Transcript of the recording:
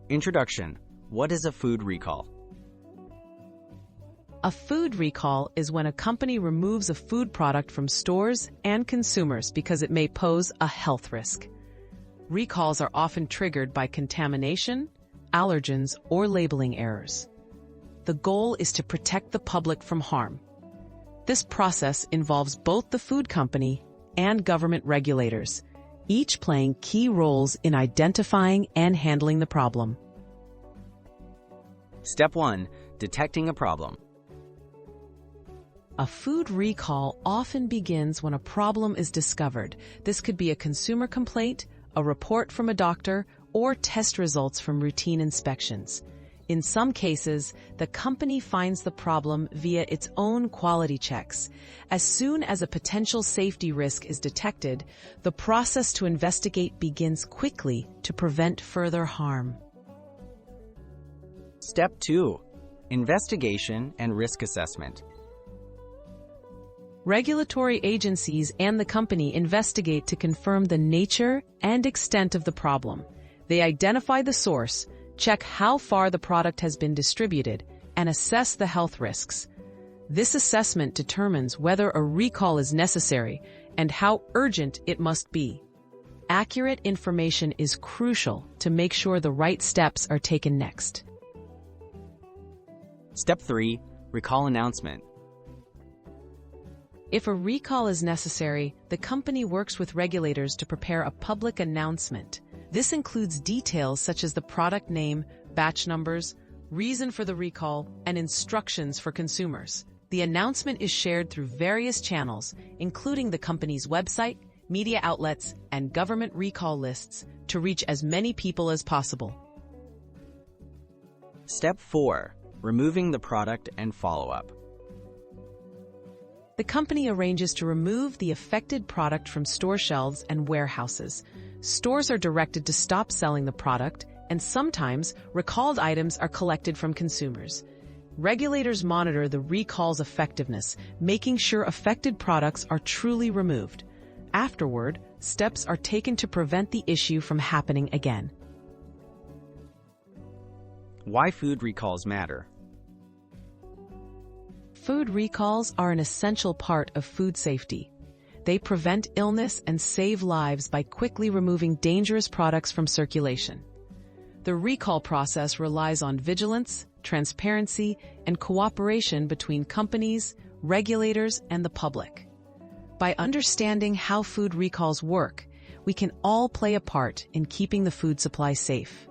Introduction. What is a food recall? A food recall is when a company removes a food product from stores and consumers because it may pose a health risk. Recalls are often triggered by contamination, allergens, or labeling errors. The goal is to protect the public from harm. This process involves both the food company and government regulators, each playing key roles in identifying and handling the problem. Step 1. Detecting a problem. A food recall often begins when a problem is discovered. This could be a consumer complaint, a report from a doctor, or test results from routine inspections. In some cases, the company finds the problem via its own quality checks. As soon as a potential safety risk is detected, the process to investigate begins quickly to prevent further harm. Step 2. Investigation and risk assessment. Regulatory agencies and the company investigate to confirm the nature and extent of the problem. They identify the source, check how far the product has been distributed, and assess the health risks. This assessment determines whether a recall is necessary and how urgent it must be. Accurate information is crucial to make sure the right steps are taken next. Step 3. Recall announcement. If a recall is necessary, the company works with regulators to prepare a public announcement. This includes details such as the product name, batch numbers, reason for the recall, and instructions for consumers. The announcement is shared through various channels, including the company's website, media outlets, and government recall lists, to reach as many people as possible. Step 4. Removing the product and follow-up. The company arranges to remove the affected product from store shelves and warehouses. Stores are directed to stop selling the product, and sometimes recalled items are collected from consumers. Regulators monitor the recall's effectiveness, making sure affected products are truly removed. Afterward, steps are taken to prevent the issue from happening again. Why food recalls matter. Food recalls are an essential part of food safety. They prevent illness and save lives by quickly removing dangerous products from circulation. The recall process relies on vigilance, transparency, and cooperation between companies, regulators, and the public. By understanding how food recalls work, we can all play a part in keeping the food supply safe.